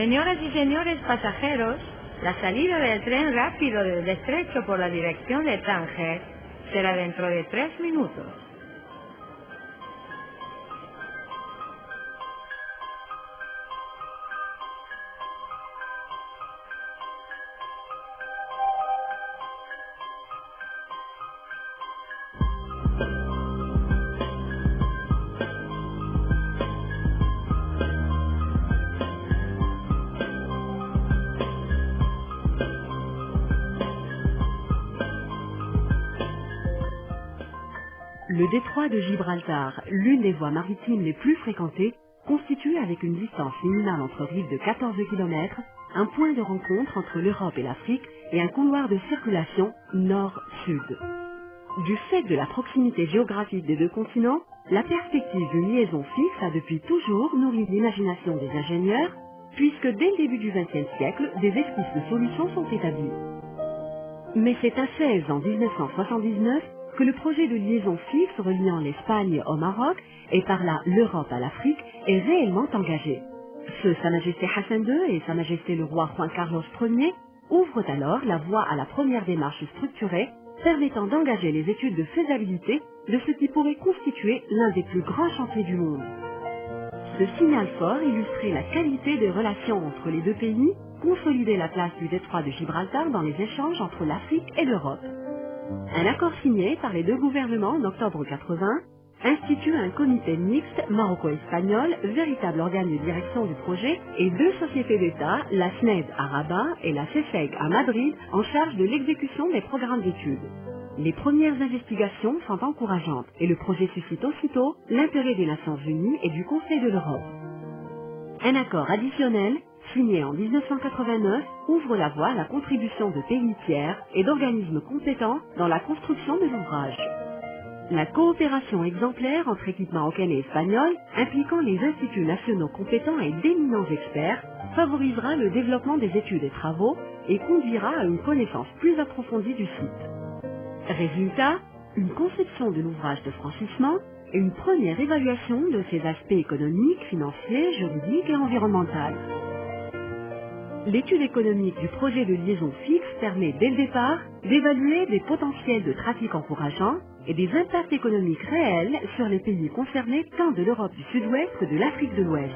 Señoras y señores pasajeros, la salida del tren rápido del estrecho por la dirección de Tánger será dentro de 3 minutos. Le détroit de Gibraltar, l'une des voies maritimes les plus fréquentées, constitue avec une distance minimale entre rives de 14 km un point de rencontre entre l'Europe et l'Afrique et un couloir de circulation nord-sud. Du fait de la proximité géographique des deux continents, la perspective d'une liaison fixe a depuis toujours nourri l'imagination des ingénieurs, puisque dès le début du XXe siècle, des esquisses de solutions sont établies. Mais c'est à 16 en 1979 que le projet de liaison fixe reliant l'Espagne au Maroc et par là l'Europe à l'Afrique est réellement engagé. Feu Sa Majesté Hassan II et Sa Majesté le roi Juan Carlos Ier ouvrent alors la voie à la première démarche structurée permettant d'engager les études de faisabilité de ce qui pourrait constituer l'un des plus grands chantiers du monde. Ce signal fort illustrait la qualité des relations entre les deux pays, consolidait la place du détroit de Gibraltar dans les échanges entre l'Afrique et l'Europe. Un accord signé par les deux gouvernements en octobre 80 institue un comité mixte maroco-espagnol, véritable organe de direction du projet, et deux sociétés d'État, la SNED à Rabat et la CESEG à Madrid, en charge de l'exécution des programmes d'études. Les premières investigations sont encourageantes et le projet suscite aussitôt l'intérêt des Nations Unies et du Conseil de l'Europe. Un accord additionnel, signé en 1989, ouvre la voie à la contribution de pays tiers et d'organismes compétents dans la construction de l'ouvrage. La coopération exemplaire entre équipes marocaines et espagnoles, impliquant les instituts nationaux compétents et d'éminents experts, favorisera le développement des études et travaux et conduira à une connaissance plus approfondie du site. Résultat, une conception de l'ouvrage de franchissement et une première évaluation de ses aspects économiques, financiers, juridiques et environnementaux. L'étude économique du projet de liaison fixe permet dès le départ d'évaluer des potentiels de trafic encourageants et des impacts économiques réels sur les pays concernés tant de l'Europe du Sud-Ouest que de l'Afrique de l'Ouest.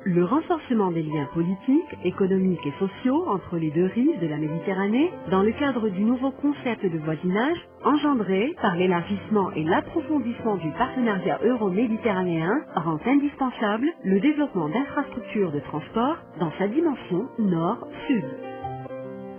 Le renforcement des liens politiques, économiques et sociaux entre les deux rives de la Méditerranée dans le cadre du nouveau concept de voisinage engendré par l'élargissement et l'approfondissement du partenariat euro-méditerranéen rend indispensable le développement d'infrastructures de transport dans sa dimension nord-sud.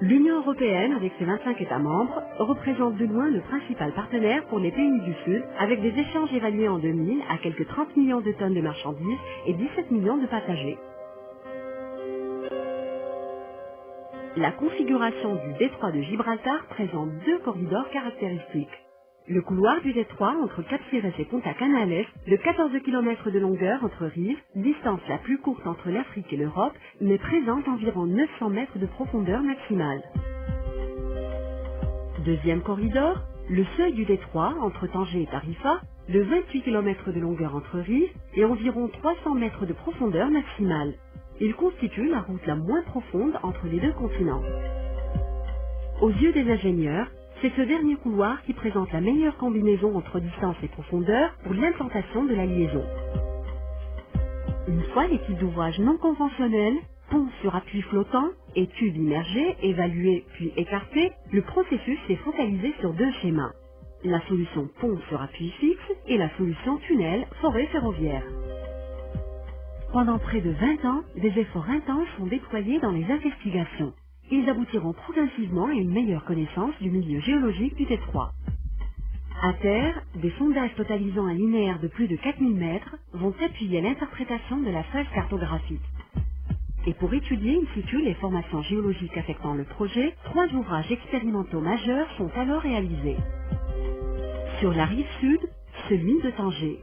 L'Union européenne, avec ses 25 États membres, représente de loin le principal partenaire pour les pays du Sud, avec des échanges évalués en 2000 à quelques 30 millions de tonnes de marchandises et 17 millions de passagers. La configuration du détroit de Gibraltar présente deux corridors caractéristiques. Le couloir du détroit entre Cap Cires et Punta Canales, de 14 km de longueur entre rives, distance la plus courte entre l'Afrique et l'Europe, mais présente environ 900 mètres de profondeur maximale. Deuxième corridor, le seuil du détroit entre Tanger et Tarifa, de 28 km de longueur entre rives et environ 300 mètres de profondeur maximale. Il constitue la route la moins profonde entre les deux continents. Aux yeux des ingénieurs, c'est ce dernier couloir qui présente la meilleure combinaison entre distance et profondeur pour l'implantation de la liaison. Une fois les types d'ouvrages non conventionnels, ponts sur appui flottant et tubes immergés, évalués puis écartés, le processus s'est focalisé sur deux schémas. La solution pont sur appui fixe et la solution tunnel forêt ferroviaire. Pendant près de 20 ans, des efforts intenses sont déployés dans les investigations. Ils aboutiront progressivement à une meilleure connaissance du milieu géologique du détroit. À terre, des sondages totalisant un linéaire de plus de 4000 mètres vont appuyer l'interprétation de la phase cartographique. Et pour étudier in situ les formations géologiques affectant le projet, 3 ouvrages expérimentaux majeurs sont alors réalisés. Sur la rive sud, celui de Tanger.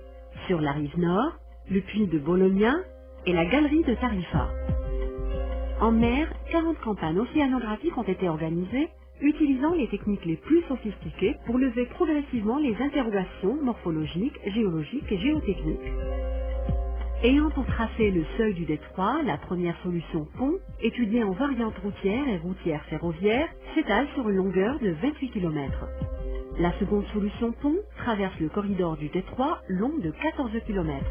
Sur la rive nord, le puits de Bologna et la galerie de Tarifa. En mer, 40 campagnes océanographiques ont été organisées, utilisant les techniques les plus sophistiquées pour lever progressivement les interrogations morphologiques, géologiques et géotechniques. Ayant pour tracé le seuil du détroit, la première solution pont, étudiée en variante routière et routière ferroviaire, s'étale sur une longueur de 28 km. La seconde solution pont traverse le corridor du détroit long de 14 km.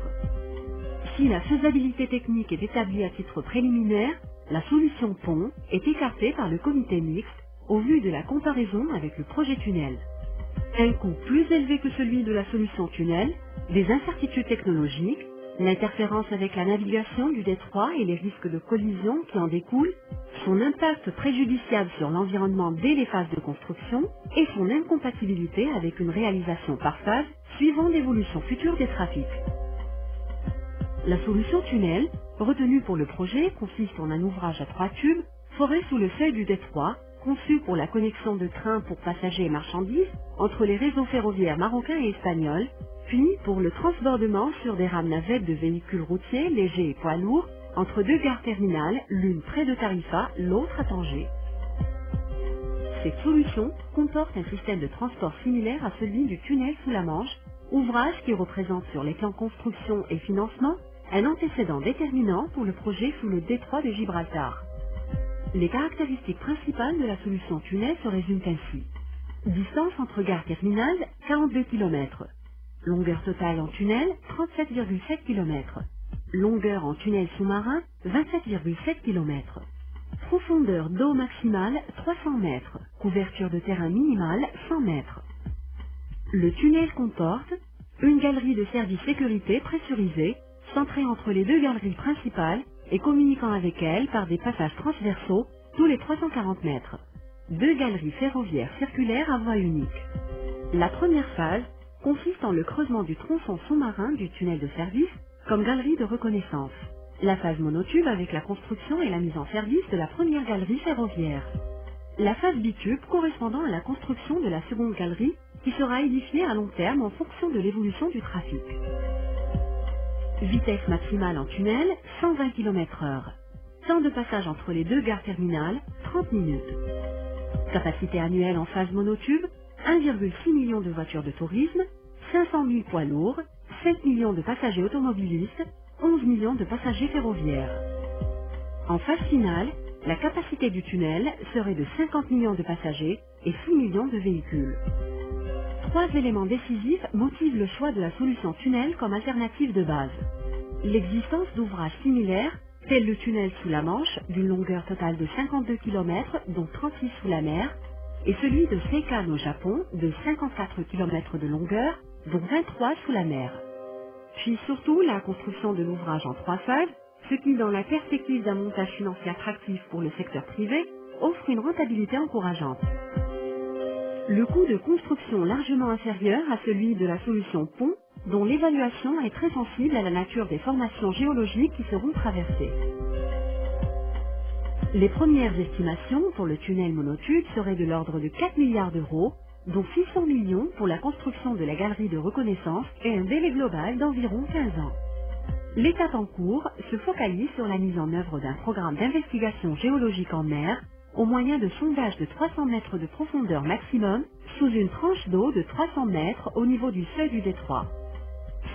Si la faisabilité technique est établie à titre préliminaire, la solution pont est écartée par le comité mixte au vu de la comparaison avec le projet tunnel. Un coût plus élevé que celui de la solution tunnel, des incertitudes technologiques, l'interférence avec la navigation du détroit et les risques de collision qui en découlent, son impact préjudiciable sur l'environnement dès les phases de construction et son incompatibilité avec une réalisation par phase suivant l'évolution future des trafics. La solution tunnel, retenue pour le projet, consiste en un ouvrage à 3 tubes, foré sous le seuil du détroit, conçu pour la connexion de trains pour passagers et marchandises entre les réseaux ferroviaires marocains et espagnols, puis pour le transbordement sur des rames navettes de véhicules routiers, légers et poids lourds, entre deux gares terminales, l'une près de Tarifa, l'autre à Tanger. Cette solution comporte un système de transport similaire à celui du tunnel sous la Manche, ouvrage qui représente sur les plans construction et financement un antécédent déterminant pour le projet sous le détroit de Gibraltar. Les caractéristiques principales de la solution tunnel se résument ainsi. Distance entre gares terminales, 42 km. Longueur totale en tunnel, 37,7 km. Longueur en tunnel sous-marin, 27,7 km. Profondeur d'eau maximale, 300 mètres. Couverture de terrain minimale, 100 mètres. Le tunnel comporte une galerie de service sécurité pressurisée, centrée entre les deux galeries principales et communiquant avec elles par des passages transversaux tous les 340 mètres. Deux galeries ferroviaires circulaires à voie unique. La première phase consiste en le creusement du tronçon sous-marin du tunnel de service comme galerie de reconnaissance. La phase monotube avec la construction et la mise en service de la première galerie ferroviaire. La phase bitube correspondant à la construction de la seconde galerie qui sera édifiée à long terme en fonction de l'évolution du trafic. Vitesse maximale en tunnel, 120 km/h. Temps de passage entre les deux gares terminales, 30 minutes. Capacité annuelle en phase monotube, 1,6 million de voitures de tourisme, 500 000 poids lourds, 7 millions de passagers automobilistes, 11 millions de passagers ferroviaires. En phase finale, la capacité du tunnel serait de 50 millions de passagers et 6 millions de véhicules. Trois éléments décisifs motivent le choix de la solution tunnel comme alternative de base. L'existence d'ouvrages similaires, tels le tunnel sous la Manche, d'une longueur totale de 52 km, dont 36 sous la mer, et celui de Seikan au Japon, de 54 km de longueur, dont 23 sous la mer. Puis surtout la construction de l'ouvrage en 3 phases, ce qui, dans la perspective d'un montage financier attractif pour le secteur privé, offre une rentabilité encourageante. Le coût de construction largement inférieur à celui de la solution pont, dont l'évaluation est très sensible à la nature des formations géologiques qui seront traversées. Les premières estimations pour le tunnel monotube seraient de l'ordre de 4 milliards d'euros, dont 600 millions pour la construction de la galerie de reconnaissance et un délai global d'environ 15 ans. L'étape en cours se focalise sur la mise en œuvre d'un programme d'investigation géologique en mer au moyen de sondages de 300 mètres de profondeur maximum sous une tranche d'eau de 300 mètres au niveau du seuil du détroit.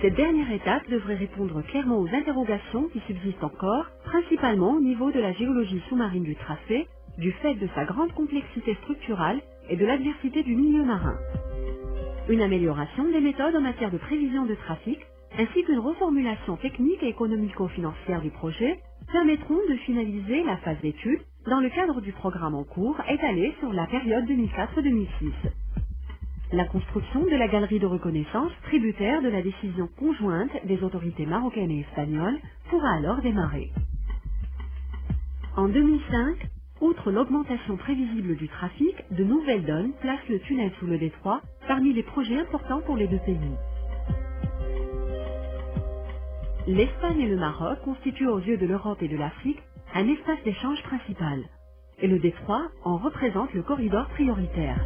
Cette dernière étape devrait répondre clairement aux interrogations qui subsistent encore, principalement au niveau de la géologie sous-marine du tracé, du fait de sa grande complexité structurale et de l'adversité du milieu marin. Une amélioration des méthodes en matière de prévision de trafic, ainsi qu'une reformulation technique et économico-financière du projet, permettront de finaliser la phase d'étude dans le cadre du programme en cours étalé sur la période 2004-2006. La construction de la galerie de reconnaissance, tributaire de la décision conjointe des autorités marocaines et espagnoles, pourra alors démarrer. En 2005, outre l'augmentation prévisible du trafic, de nouvelles donnes placent le tunnel sous le détroit parmi les projets importants pour les deux pays. L'Espagne et le Maroc constituent aux yeux de l'Europe et de l'Afrique un espace d'échange principal, et le détroit en représente le corridor prioritaire.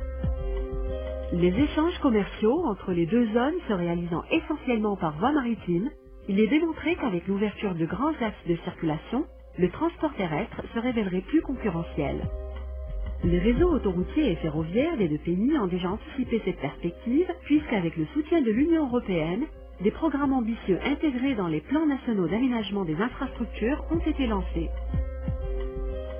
Les échanges commerciaux entre les deux zones se réalisant essentiellement par voie maritime, il est démontré qu'avec l'ouverture de grands axes de circulation, le transport terrestre se révélerait plus concurrentiel. Les réseaux autoroutiers et ferroviaires des deux pays ont déjà anticipé cette perspective, puisqu'avec le soutien de l'Union européenne, des programmes ambitieux intégrés dans les plans nationaux d'aménagement des infrastructures ont été lancés.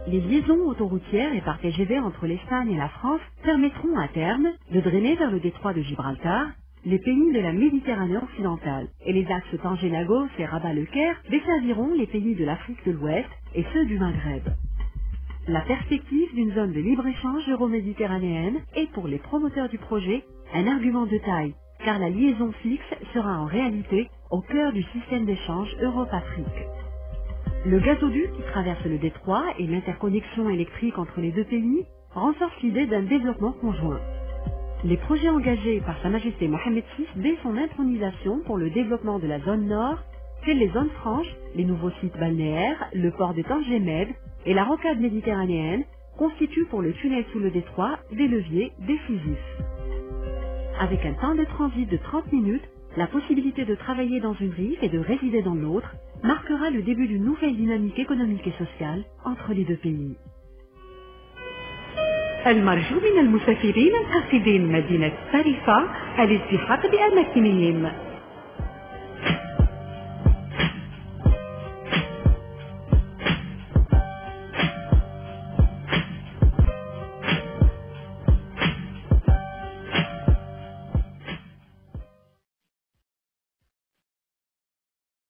Les liaisons autoroutières et par TGV entre l'Espagne et la France permettront à terme de drainer vers le détroit de Gibraltar les pays de la Méditerranée occidentale, et les axes Tanger-Lagos et Rabat-Le Caire desserviront les pays de l'Afrique de l'Ouest et ceux du Maghreb. La perspective d'une zone de libre-échange euro-méditerranéenne est pour les promoteurs du projet un argument de taille, car la liaison fixe sera en réalité au cœur du système d'échange Europe-Afrique. Le gazoduc qui traverse le détroit et l'interconnexion électrique entre les deux pays renforcent l'idée d'un développement conjoint. Les projets engagés par Sa Majesté Mohamed VI dès son intronisation pour le développement de la zone nord, tels les zones franches, les nouveaux sites balnéaires, le port de Tanger-Med et la rocade méditerranéenne, constituent pour le tunnel sous le détroit des leviers décisifs. Avec un temps de transit de 30 minutes, la possibilité de travailler dans une rive et de résider dans l'autre marquera le début d'une nouvelle dynamique économique et sociale entre les deux pays. المرجو من المسافرين القاصدين مدينة ساريفا الالتحاق بأماكنهم.